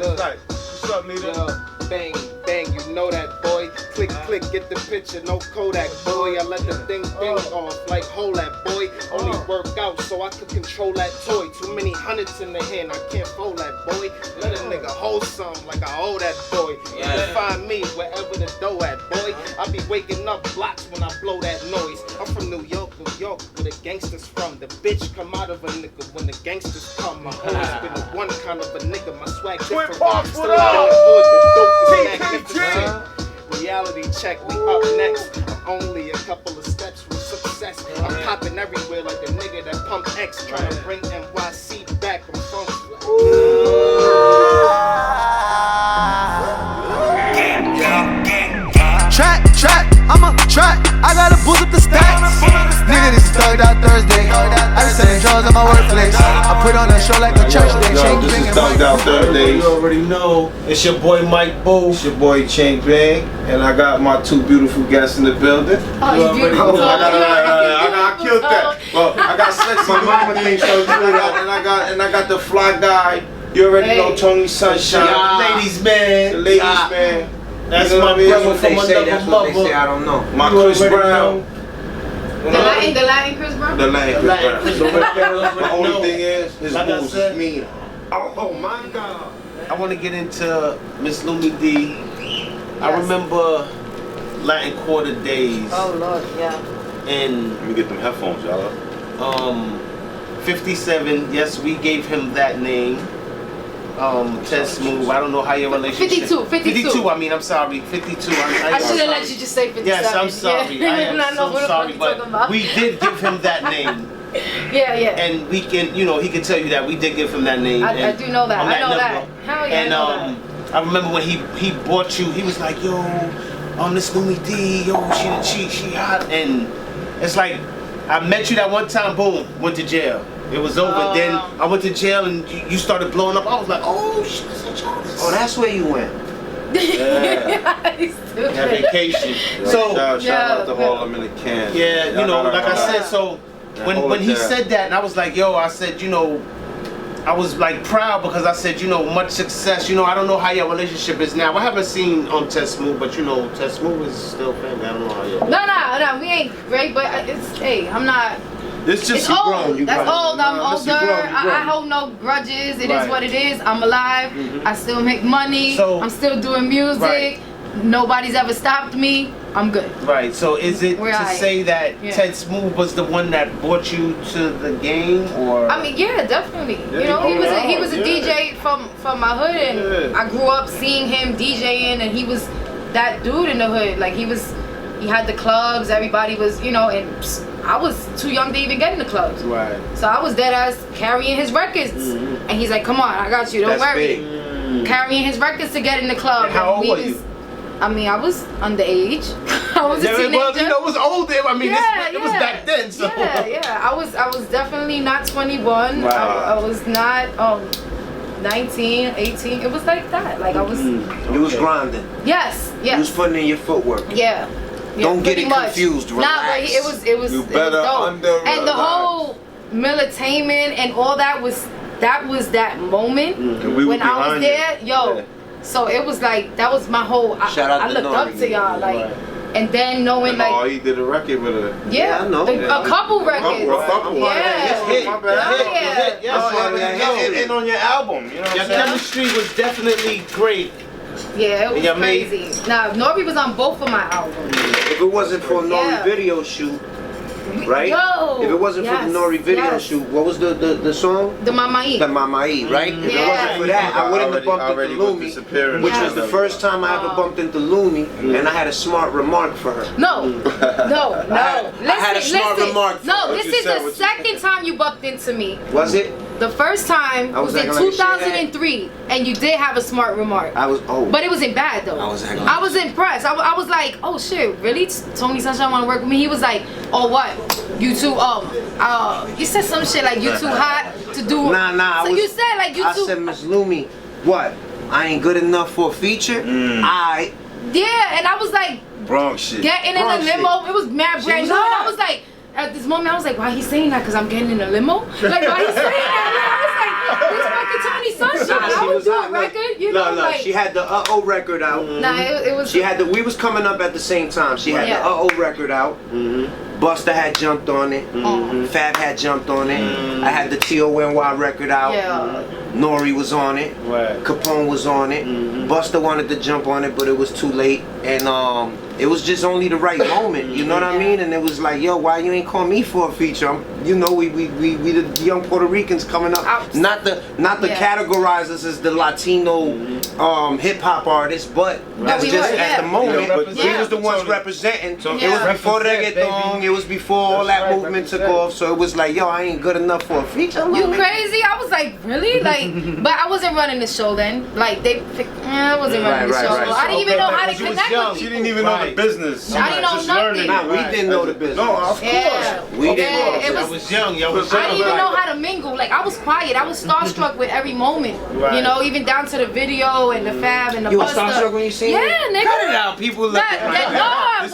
What's up, leader? Bang, bang, you know that, boy. Click, click, get the picture, no Kodak, boy. I let the thing off like hold that, boy. Only work out so I could control that toy. Too many hundreds in the hand, I can't fold that, boy. Let a nigga hold some like I owe that, boy. You can find me wherever the dough at, boy. I be waking up blocks when I blow that noise. I'm from New York, where the gangsters from. The bitch come out of a nigga when the gangsters come. I always been the one kind of a nigga, my swag different. Still out in the hood, the dope is magnificent. Reality check, we up next. I'm only a couple of steps from success. I'm popping everywhere like the nigga that pumped X. Trying to bring NYC back. I'm funky. Trap, I'm a trap. I gotta boost up the stats. Nigga, this is thugged out Thursday. I just send the drugs at my workplace. I put on a show like a church day. Yo, this is thugged out Thursday. You already know. It's your boy Mike Boo. It's your boy Ching Bing, and I got my two beautiful guests in the building. Oh, you beautiful. I killed that. Well, I got sexy mama thing, so and I got the fly guy. You already know Tony Sunshine. Ladies man. The ladies man. That's you know my brother what from another mother. Say, I don't know. My Chris Brown. The Latin Chris Brown? The Latin Chris Brown. The The only thing is, his like moves is mean. Oh my God. I want to get into Miss Lumidee. I remember Latin Quarter days. Oh Lord, yeah. And Let me get them headphones, y'all. 57. Yes, we gave him that name. Test Move. I don't know how your relationship. 52. I mean, I'm sorry. 52. I should have let you just say 57. Yes, I'm sorry. Yeah. I am so sorry, but we did give him that name. Yeah. And we can, he can tell you that we did give him that name. I do know that. I know that. Hell yeah, and I know that. I remember when he bought you. He was like, "Yo, this Lumidee, she hot." And it's like I met you that one time. Boom, went to jail. It was over. Then I went to jail and you started blowing up. I was like, "Oh shit, Oh, that's where you went." Yeah. That vacation. So shout out to Harlem in the can. yeah, like I said, so when he said that, and I was like, yo, I said, I was like proud because I said, much success. I don't know how your relationship is now. I haven't seen Test Move, but Test Move is still family. I don't know how you. No, we ain't great, but I'm not. It's just It's you old. grown. You That's grown. old. I'm It's older. you grown, you grown. I hold no grudges. It Right. is what it is. I'm alive. I still make money. So- I'm still doing music. Right. Nobody's ever stopped me. I'm good. Right. So is it We're to aight. say that Yeah. Ted Smooth was the one that brought you to the game, or? I mean, yeah, definitely. Yeah, He was a yeah. DJ from my hood, and Yeah. I grew up seeing him DJing, and he was that dude in the hood. Like he had the clubs. Everybody was, and I was too young to even get in the clubs. Right. So I was dead ass carrying his records, and he's like, "Come on, I got you. Don't That's worry." big. Carrying his records to get in the club. And how old we were you? I mean, I was underage. I was a teenager. Well, it was older. I mean, Yeah, it was back then. So. Yeah. I was definitely not 21. Wow. I was not 19, 18. It was like that. Like I was. You was grinding. Yes. You was putting in your footwork. Yeah. Don't get pretty it much. confused. Nah, but Relax. it was You it was better dope. And the relax. whole militainment and all that was that moment And we when were I was behind there, it. yo. Yeah. So it was like that was my whole. Shout out I to looked up N.O.R.E. to y'all, like, and then knowing And like, he did a record with her. yeah, I know. a couple records. A couple. Yeah. Hit. My bad. Yes. And on your album, you know what Your I'm saying? chemistry was definitely great. Yeah, it Yeah, was mate. crazy. Nah, N.O.R.E was on both of my albums. If it wasn't for a N.O.R.E. Yeah. video shoot, right? Yo, If it wasn't for the N.O.R.E. video shoot, what was the song? The Mama The Mamai, right? If it wasn't for that, I wouldn't have bumped into Lumi, which was the first time I ever bumped into Lumi, and I had a smart remark for her. No. I had a smart remark for No, her. this What you is said, the what you second time you bumped into me. Was it? The first time I was was in acting like 2003, and you did have a smart remark. I was, But it wasn't bad though. I was acting I was impressed. I was like, oh shit, really? Tony Sunshine want to work with me? He was like, oh what? You too, you said some shit like you too hot to do. Nah, So you said like you I too. said, Miss Lumi, what? I ain't good enough for a feature? I Yeah, and I was like, Bronx shit. getting in a Bronx limo. It was mad brand new. And I was like, at this moment, I was like, why he saying that? Because I'm getting in a limo? Like, why he saying that? I was like, this fucking Tony Sunshine. I would do a record, you know, like. She had the Uh-Oh record out. Nah, it was. She had the. We was coming up at the same time. She had the Uh-Oh record out. Busta had jumped on it. Fab had jumped on it. I had the T.O.N.Y record out. N.O.R.E was on it. Capone was on it. Busta wanted to jump on it, but it was too late. And it was just only the right moment. You know what I mean? And it was like, yo, why you ain't call me for a feature? You know, we the young Puerto Ricans coming up. Not the categorize us as the Latino hip hop artists, but that's just at the moment. We was the ones representing. So it was before reggaeton. It was before all that movement took off. So it was like, yo, I ain't good enough for a feature. You crazy? I was like, really? Like, but I wasn't running the show then. Like I wasn't running the show. I didn't even know how to connect with people. She didn't even know the business. I didn't know nothing. Nah, we didn't know the business. No, of course. We didn't know. I was young. I didn't even know how to mingle. Like I was quiet. I was starstruck with every moment. You know, even down to the video and the Fab and the You were starstruck when you seen it? Yeah, nigga. Cut it out. People look at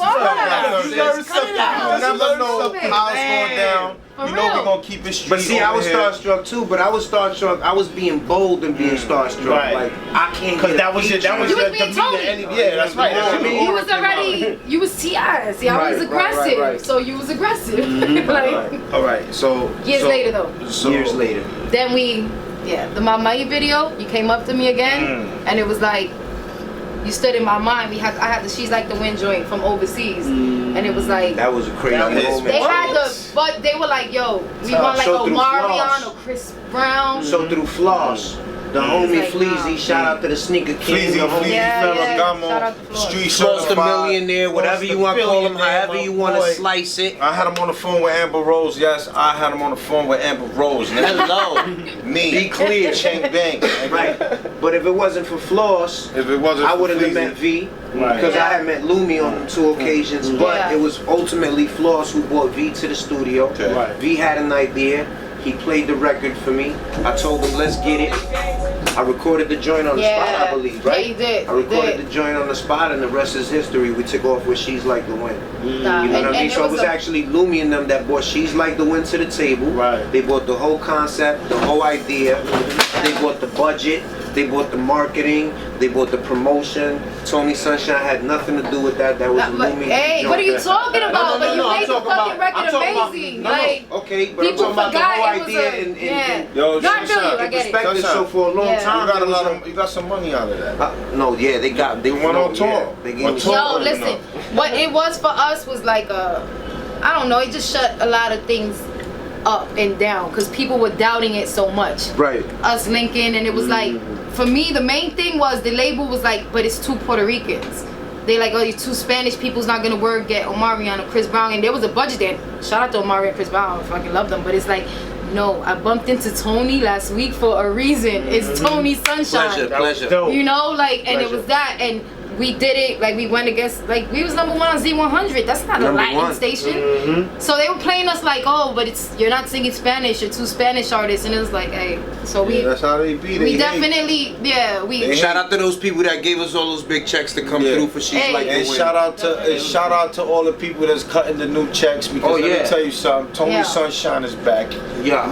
You learn something. You never know how it's going down. You know we're gonna keep it straight. But see, I was starstruck too. But I was starstruck. I was being bold and being starstruck. Like I can't. Because that was your being Tony. Yeah, that's right. You was already. You was T.I. See, I was aggressive. So you was aggressive. Like. All right. So. Years later though. Years later. Then the Mamai video. You came up to me again, and it was like. You stood in my mind. I had the She's Like the Wind joint from overseas, and it was like that was a crazy moment. They had but they were like, yo, we want like Omarion or Chris Brown. So through Floss, the homie like, Fleazy, shout out to the Sneaker King, Fleazy, Street Floss the Millionaire, whatever you want to call him, however you want to slice it. I had him on the phone with Amber Rose. Yes, I had him on the phone with Amber Rose. Hello, me. Be clear, Ching Bing. Right. But if it wasn't for Floss, I wouldn't have met V. Because I had met Lumidee on them 2 occasions, but it was ultimately Floss who brought V to the studio. V had an idea. He played the record for me. I told him, let's get it. I recorded the joint on the spot, I believe, right? Yeah, you did. I recorded the joint on the spot, and the rest is history. We took off with She's Like the Wind. You know what I mean? So it was actually Lumidee and them that brought She's Like the Wind to the table. They brought the whole concept, the whole idea. They brought the budget. They bought the marketing, they bought the promotion. Tony Sunshine had nothing to do with that. That was Lumidee. Hey, what are you talking about? But you made the fucking record amazing. Like, okay, but I'm talking about the whole idea and yo, I get it. So for a long time, you got some money out of that. They went on tour. Yo, listen, what it was for us was like I don't know, it just shut a lot of things up and down because people were doubting it so much. Us linking, and it was like, for me, the main thing was the label was like, but it's 2 Puerto Ricans. They like, oh, these 2 Spanish people's not gonna work. Get Omarion or Chris Brown, and there was a budget there. Shout out to Omarion and Chris Brown, I fucking love them. But it's like, no, I bumped into Tony last week for a reason. It's Tony Sunshine. Pleasure. You know, like, and it was that, and we did it, like we went against, like we was #1 on Z100. That's not a Latin station. So they were playing us like, oh, but you're not singing Spanish, you're 2 Spanish artists, and it was like, hey, so that's how they beat it. We definitely, shout out to those people that gave us all those big checks to come through for She's Like the Wind. Shout out to all the people that's cutting the new checks, because let me tell you something, Tony Sunshine is back.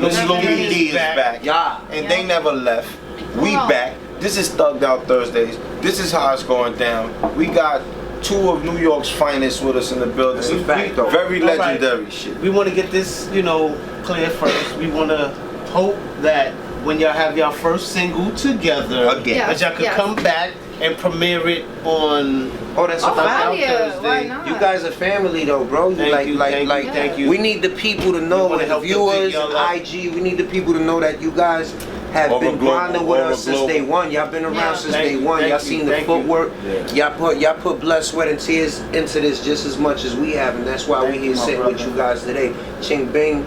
Miss Lumidee is back. And they never left. We back. This is Thugged Out Thursdays. This is how it's going down. We got 2 of New York's finest with us in the building. It's a fact, though. Very legendary shit. We want to get this, clear first. We want to hope that when y'all have y'all first single together, that y'all could come back and premiere it on. Oh, that's a fact. Why not? You guys are family though, bro. Thank you. We need the people to know, the viewers, IG. We need the people to know that you guys have been grinding with us since day one. Y'all been around since day one. Y'all seen the footwork. Y'all put blood, sweat, and tears into this just as much as we have, and that's why we here sitting with you guys today. Ching Bing,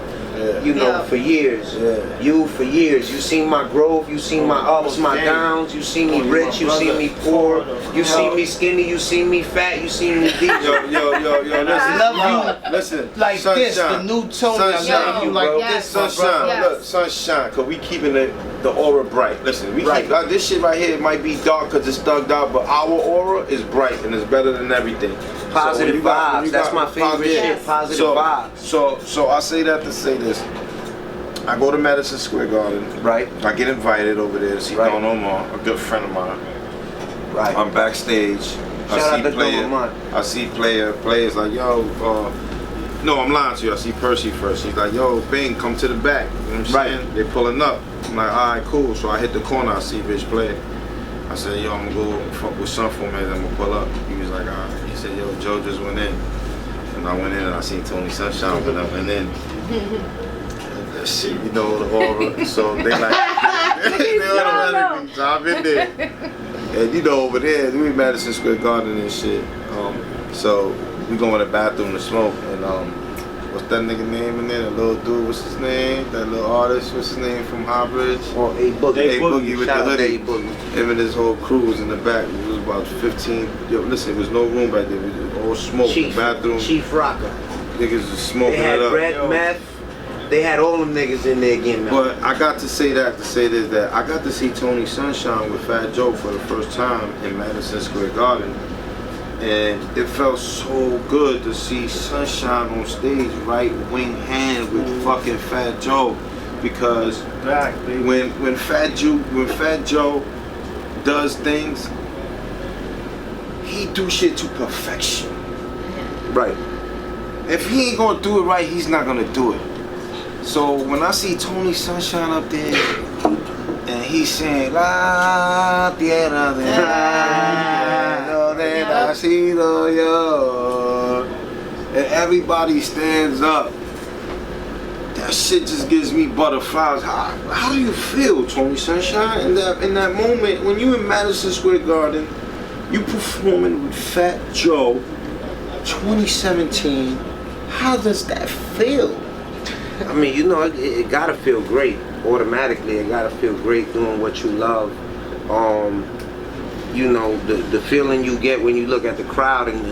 for years. You for years. You seen my growth. You seen my ups, my downs. You seen me rich. You seen me poor. You seen me skinny. You seen me fat. You seen me deep. Yo, listen. Love you. Listen. Like Sunshine. this, the new Tony. I love you like this, Sunshine. Look, Sunshine, because we keeping the aura bright. Listen, we keep this shit right here. It might be dark because it's thugged out, but our aura is bright and it's better than everything. Positive vibes. That's my favorite shit. Positive vibes. So I say that to say this. I go to Madison Square Garden. Right. I get invited over there to see N.O.R.E, a good friend of mine. Right. I'm backstage. I see players like, yo, no, I'm lying to you. I see Percy first. He's like, yo, Bing, come to the back. You know what I'm saying? They pulling up. I'm like, all right, cool. So I hit the corner. I see Bitch play. I said, yo, I'm gonna go fuck with Sun for a minute. I'm gonna pull up. He was like, all right. He said, yo, Joe just went in. And I went in and I seen Tony Sunshine when I went in. That shit, you know, the aura. So they like, they automatically. So I've been there. And you know, over there, we Madison Square Garden and shit. So we go in the bathroom to smoke. And what's that nigga name in there? The little dude, what's his name? That little artist, what's his name from Highbridge? Oh, A Boogie. A Boogie with the hoodie. Boogie. Him and his whole crew was in the back. It was about 15. Yo, listen, there was no room back there. It was all smoke. The bathroom. Chief Rocker. Niggas was smoking it up. They had red meth. They had all them niggas in there again, man. But I got to say that, to say this, that I got to see Tony Sunshine with Fat Joe for the first time in Madison Square Garden. And it felt so good to see Sunshine on stage, right wing hand with fucking Fat Joe. Because when Fat Joe does things, he do shit to perfection. Right. If he ain't gonna do it right, he's not gonna do it. So when I see Tony Sunshine up there and he's saying La Tierra de Nacido Yo, and everybody stands up, that shit just gives me butterflies. How do you feel, Tony Sunshine, in that moment when you in Madison Square Garden, you performing with Fat Joe, 2017? How does that feel? I mean, you know, it gotta feel great. Automatically, it gotta feel great doing what you love. You know, the feeling you get when you look at the crowd and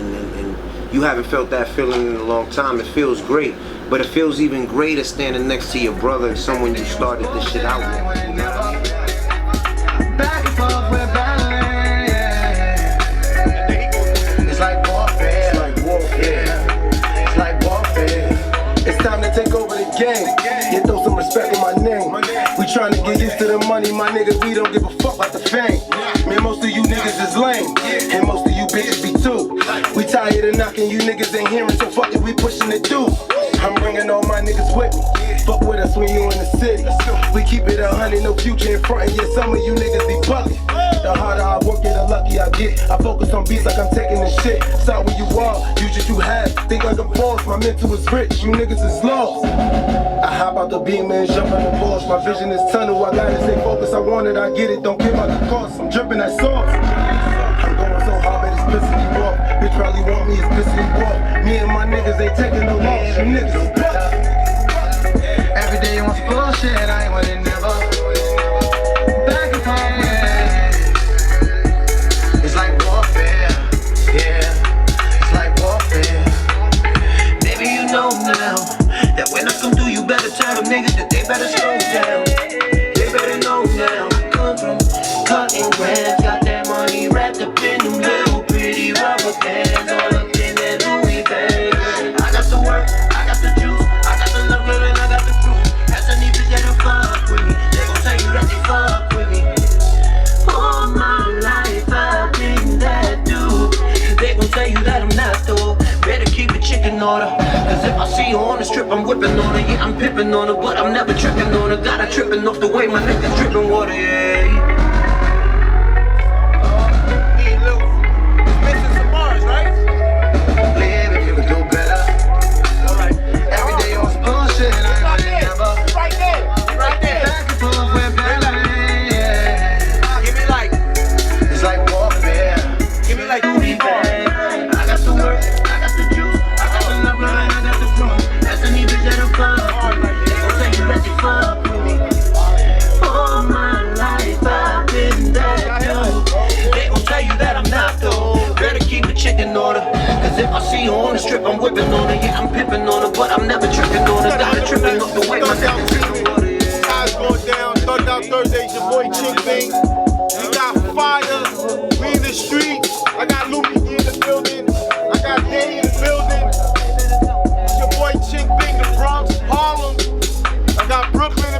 you haven't felt that feeling in a long time, it feels great. But it feels even greater standing next to your brother and someone you started this shit out with. Back and forth, we're battling, yeah. It's like warfare. It's like warfare. It's like warfare. It's time to take over the game. Yeah, throw some respect in my name. We trying to get used to the money, my niggas. We don't give a fuck about the fame. Man, most of you niggas is lame, and most of you bitches be too. We tired of knocking, you niggas ain't hearing, so fuck it, we pushing it through. I'm bringing all my niggas with me. Fuck with us when you in the city. We keep it 100, no future in front, and yeah, some of you niggas be bugging. The harder I work, yeah, the lucky I get. I focus on beats like I'm taking this shit. Start where you are, use what you have. Think like a boss, my mental is rich, you niggas is lost. I hop out the beam and jump on the boss. My vision is tunnel, I gotta stay focused. I want it, I get it, don't care about the cost. I'm dripping that sauce. I'm going so hard that it's pissing me off. Bitch probably want me, it's pissing me off. Me and my niggas ain't taking no loss. You niggas is bucks. Every day you want some bullshit, I ain't want it never. Back and forth, yeah. It's like warfare, yeah. It's like warfare. Baby, you know now that when I come through, you better tell them niggas that they better slow down. They better know now. I come from cutting grams, got that money wrapped up in them little pretty rubber bands, all up in that Louis bag. I got the work, I got the juice, I got the love, and I got the proof. That's any bitch that'll fuck with me. They gon' tell you that they fuck with me. All my life I've been that dude. They gon' tell you that I'm not though. Better keep it chicken order. Cause if I see you on the strip, I'm whipping on her. Yeah, I'm pippin' on her, but I'm never tripping on her. Got her tripping off the way my niggas dripping water, yeah. Cause if I see you on the strip, I'm whipping on her. Yeah, I'm pippin' on her, but I'm never tripping on her. Got her tripping off the way my niggas dripping water, yeah. Guys going down, Thugged Out Thursdays, your boy Ching Bing. We got fire, we in the streets. I got Lumidee in the building. I got Day in the building. It's your boy Ching Bing, the Bronx, Harlem. I got Brooklyn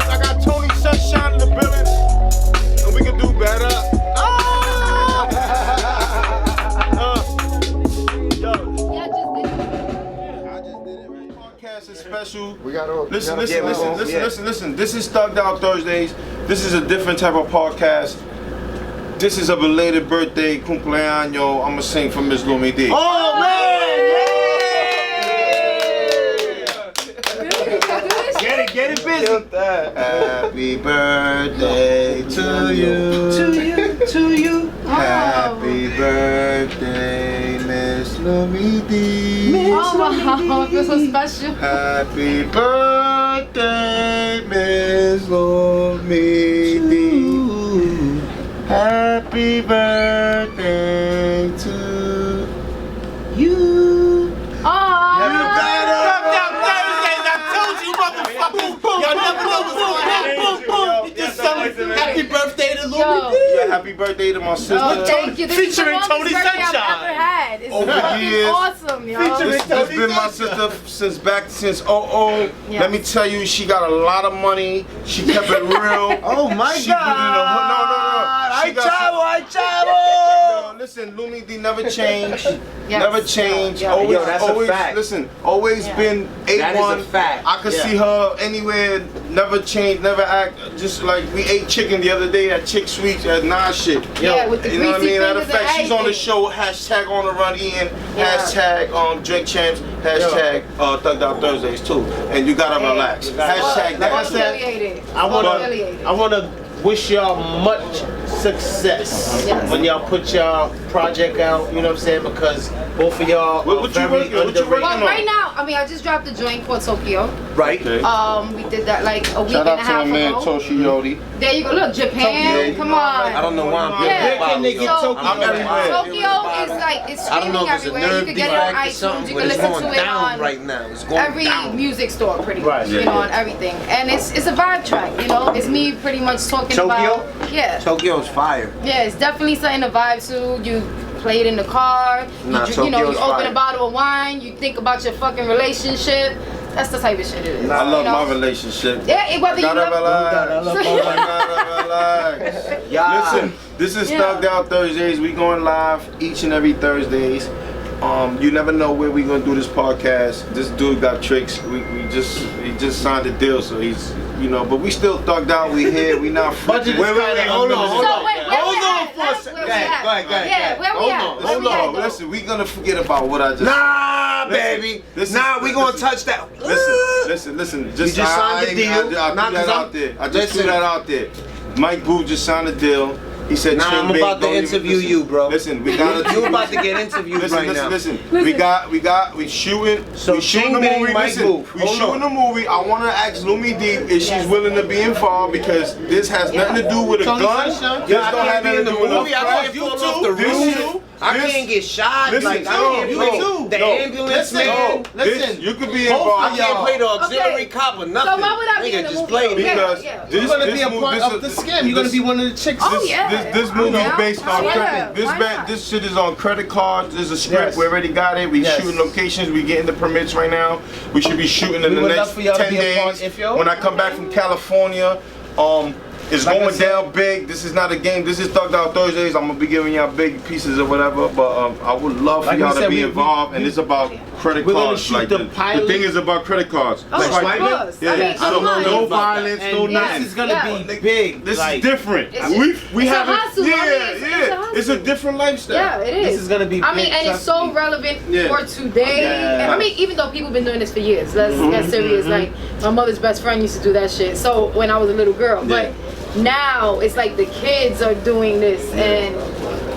special. We got all. Listen. This is Thugged Out Thursdays. This is a different type of podcast. This is a belated birthday, cumpleaños. I'm gonna sing for Miss Lumidee. Oh man! Get it busy. Happy birthday to you. To you. Happy birthday, Miss Lumidee. Oh wow, I feel so special. Happy birthday, Miss Lumidee. Happy birthday to you. Oh. Y'all never know what's going on. Boom, boom. You just celebrated happy birthday to Lumidee. Yeah, happy birthday to my sister. Oh, thank you. This Featuring is the Tony longest birthday Sunshine. I've ever had. It's Over fucking years. awesome, yo. This been my sister since 0. Yeah. Let me tell you, she got a lot of money. She kept it real. Oh my She God. put it in a hood. No. She got some- Yo, listen, Lumidee never changed. Yes. Never changed. Yeah. Always, Yo, that's a always. fact. Listen, always been A1. That is a fact. I could see her anywhere. Never changed. Never act. Just like we ate chicken the other day at Chick Sweets at Shit. Yeah, with the You know what I greasy mean? Matter of fingers and fact, she's on the everything. show. Hashtag on the run Ian. Yeah. Hashtag Drink Champs. Hashtag Thugged Out Thursdays too. And you gotta relax. Hashtag that. Affiliated. I wanna wish y'all much success Yes. when y'all put y'all project out. You know what I'm saying? Because both of y'all What are you very working on? What you underrated. working Well, on? right now, I mean, I just dropped a joint called Tokyo. Right. Okay. We did that like a week Shout and out a to my half man ago. Toshi Yodi. There you go. Look, Japan. Come on. I don't know why I'm Yeah. getting Big nigga So, Tokyo. I'm everywhere. Tokyo is like, it's I don't know streaming if it's a everywhere. You nerve can get it on defect or iTunes. something, You but can it's listen going to it down on right now. It's going every down. music store pretty much. Right, yeah, You know, yeah. on everything. And it's a vibe track, you know? It's me pretty much talking Tokyo? about. Yeah. Tokyo's fire. Yeah, it's definitely something to vibe to. You play it in the car. Nah, You know, you Tokyo's open fire. a bottle of wine. You think about your fucking relationship. That's the type of shit it is. I love you know? my relationship. Yeah, whether you Gotta love relax. Yeah. Listen, this is Yeah. Thugged Out Thursdays. We going live each and every Thursdays. You never know where we gonna do this podcast. This dude got tricks. He just signed a deal, so he's but we still thugged out. We here. We not. Budget is kinda- hold on. So wait, where Hold we on at? for a second. Where we Go ahead, at? go ahead. Yeah, where we Hold at? on, Where Hold we at, on. though? Listen, we gonna forget about what I just. Nah, Listen, baby. listen, Nah, we gonna listen. touch that. Listen. You just signed the deal. I Nah, threw 'cause that I'm- out there. I just listen. threw that out there. Mike Boo just signed a deal. He said, Nah, Ching I'm Bing, about to don't even- interview listen, you, bro. Listen, we gotta. You about to get interviewed right now. Listen. We shooting. So we shooting Ching the Bing, movie. Mike Listen, Boo. we Hold shooting on. the movie. I want to ask Lumidee if she's willing to be involved because this has nothing to do with a Tony gun. Sunshine? This Yeah, I don't can't have be in nothing the to do with a movie. I crack. can't fall off the This roof. you. I This- can't get shot. Listen, Like, I no, can't you play too. the No. ambulance Listen, man. listen. You could be Both of involved. I can't play the auxiliary Okay. cop or So nothing. why would I be Nigga, in the just movie? play me. Because Yeah. You're gonna be a this part move- of the scam. You're gonna be one of the chicks. Oh, yeah. This movie is Yeah. based on Yeah. credit. Why not? This shit is on credit cards. There's a script. Yes. We already got it. We Yes. shooting locations. We getting the permits right now. We should be shooting in We the would next love for y'all to 10 be a part days. if y'all- When I come back from California, it's Like I going said- down big. This is not a game. This is Thugged Out Thursdays. I'm gonna be giving y'all big pieces or whatever. But I would love for Like y'all we to said, be we- involved. And it's about credit We're gonna cards. shoot Like the the pilot. thing is about credit cards. Oh, Like, of course. yeah. I mean, So come on. no violence, no And nothing. this is gonna Yeah. be big. This like, is different. It's We a have hustle, yeah, mommy. It's a yeah. hustle. It's a different lifestyle. Yeah, it is. This is gonna be I mean, big, and it's trust so me. relevant Yeah. for today. Yeah. And I mean, even though people been doing this for years, let's get serious. Like my mother's best friend used to do that shit. So when I was a little girl, but now it's like the kids are doing this, and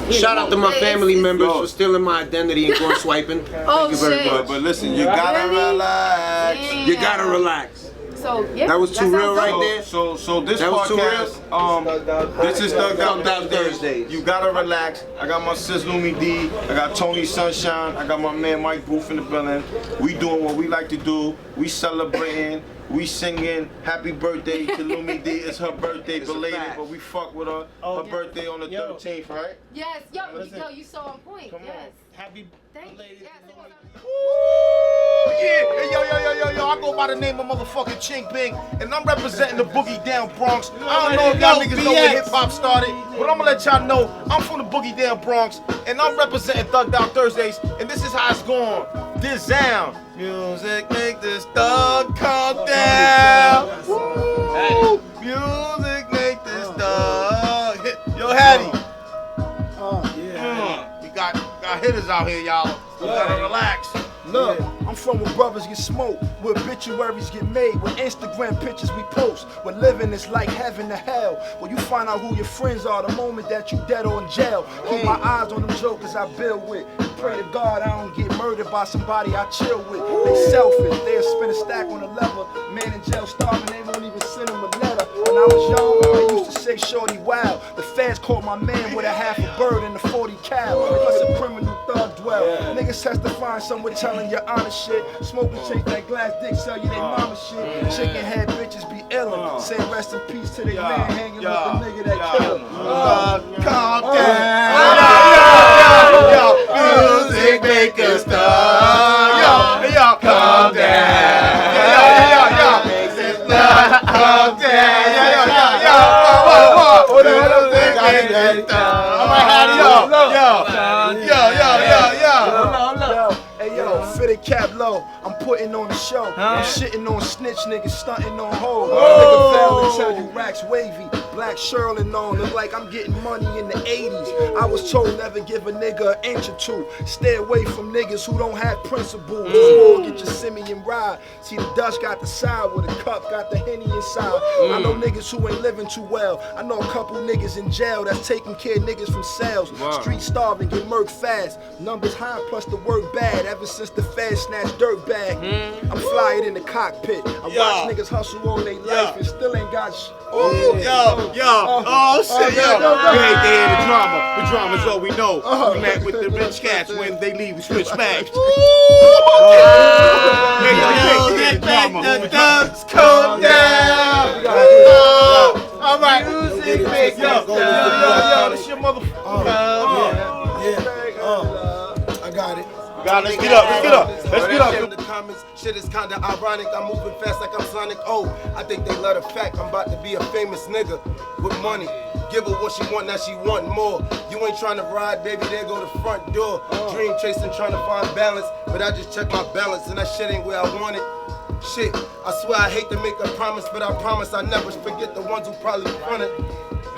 Shout out to my family it's- members Yo. for stealing my identity and going swiping. Oh, Thank you very shit. much. But listen, you gotta Really? relax. You gotta relax. So yeah, That was too real sounds right dope. there. So this That was too podcast, this is Thugged Out Thugged Out Thursdays. Thursdays. You gotta relax. I got my sis Lumidee. I got Tony Sunshine. I got my man Mike Booth in the building. We doing what we like to do. We celebrating. We singing happy birthday to Lumidee. It's her birthday, It's a belated, fact. but we fuck with her. Her birthday on the Yo. 13th, right? Yes, yo, you so on point. Come yes. on. Happy Thank you. belated Yes, to it was Lumidee. Woo! Yeah, hey, yo, I go by the name of motherfucking Ching Bing, and I'm representing the Boogie Down Bronx. I don't know if y'all niggas know where hip hop started, but I'm gonna let y'all know I'm from the Boogie Down Bronx, and I'm representing Thugged Out Thursdays, and this is how it's going. this sound. Music make this thug calm down. Woo. Music make this thug. Yo, Hattie. We got hitters out here, y'all. You gotta relax. Look, I'm from where brothers get smoked, where obituaries get made, where Instagram pictures we post, where living is like heaven to hell, where you find out who your friends are the moment that you dead or in jail. Keep my eyes on them jokers I build with. Pray to God I don't get murdered by somebody I chill with. They selfish, they'll spin a stack on the level. Man in jail starving, they won't even send him a letter. When I was young, they used to say shorty wow. The feds caught my man with a half a bird and a 40 cal. Plus a criminal thug dwell. Niggas testifying, some were telling you honest shit. Smoking change that glass dick, sell you they mama shit. Chicken head bitches be illin'. Say rest in peace to they man hanging with the nigga that killed him. Calm down. Music make us thug. Yo, calm down. Calm down. Fitted cap low, I'm putting on the show. I'm shitting on snitch niggas, stunting on hoes. Nigga fail to tell you racks wavy. Black Sherlin on, look like I'm getting money in the 80s. I was told never give a nigga an inch or two. Stay away from niggas who don't have principles. Get your Simeon ride. See the Dutch got the side with a cup, got the Henny inside. I know niggas who ain't living too well. I know a couple niggas in jail that's taking care of niggas from cells. Street starving, get murked fast. Numbers high plus the work bad. Ever since the feds snatched dirt bag. I'm flying in the cockpit. I watch niggas hustle all their life and still ain't got shit. Oh shit, we ain't there the drama. The drama's all we know. We met with the rich cats when they leave, we switch bags. Music make the thugs calm down. All right, music make the thugs. Yo, this your motherfucker. I got it. Let's get up. In the comments, shit is kinda ironic. I'm moving fast like I'm Sonic. Oh, I think they love the fact I'm about to be a famous nigga with money. Give her what she want, now she want more. You ain't trying to ride, baby, there go the front door. Dream chasing, trying to find balance, but I just check my balance and that shit ain't where I want it. Shit, I swear I hate to make a promise, but I promise I never forget the ones who probably fronted.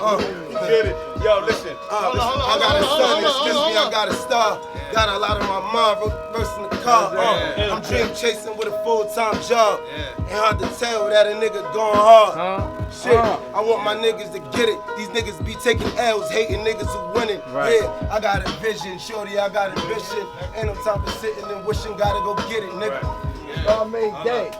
Get it. Yo, listen. I got a son, excuse me, I got a star. Got a lot of my mom reversing the car. I'm dream chasing with a full-time job. Ain't hard to tell that a nigga going hard. Shit, I want my niggas to get it. These niggas be taking L's, hating niggas who winning. Yeah, I got a vision, shorty, I got ambition. Ain't no time for sitting and wishing, gotta go get it, nigga. All made day.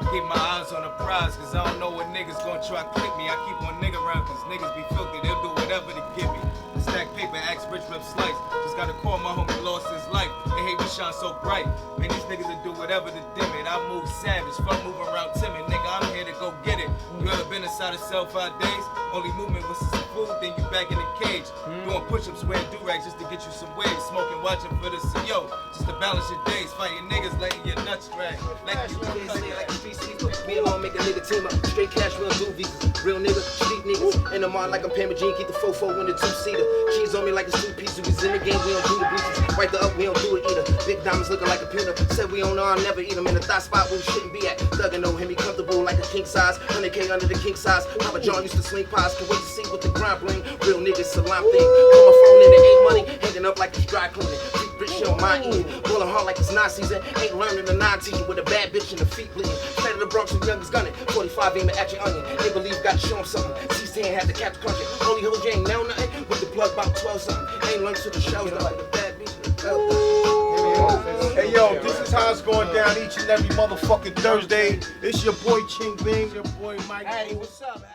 Keep my eyes on the prize, cause I don't know what niggas gonna try to click me. I keep one nigga around, cause niggas be filthy, they'll do whatever to get me. Stack paper, ask rich rip slice. Just gotta call my homie lost his life. They hate me shine so bright. Man, these niggas will do whatever to dim it. I move savage, fuck moving around timid. Nigga, I'm here to go get it. You ever been inside a cell 5 days? Only movement was some food, then you back in the cage. Doing push-ups, wearing do-rags just to get you some waves. Smoking, watching for the CO, just to balance your days. Fighting niggas, letting your nuts drag. Like you like street sleeper. Me and mom make a nigga team up. Straight cash, we don't do visas. Real nigga, street niggas. N.O.R.E like I'm Pam Jean, keep the 4-4 in the 2-seater. Cheese on me like it's 2 pieces. We in the game, we don't do the breaches. Wipe the up, we don't do it either. Big diamonds looking like a pewter. Said we own I'll never eat them in the thigh spot where we shouldn't be at. Thuggin' know him, he comfortable like a king size. 100K under the king size. Papa John used to sling pies. Can wait to see what the grind bring. Real niggas, salam thing. Put my phone in, it ain't money. Hanging up like it's dry cleaning. Rich shit on my end. Rolling hard like it's 9 season. Ain't learning the 9 with a bad bitch in the feet bleeding. Straight to the Bronx with youngest gunning. 45 aiming at your onion. They believe gotta show him something. C-10 had to catch the country. Holy Hill Jane, now nothing. With the plug about 12 something. Ain't learned to the shows though. The bad bitch. Hey yo, this is how it's going down each and every motherfucking Thursday. It's your boy Ching Bing. Your boy Mike. Hey, what's up, man?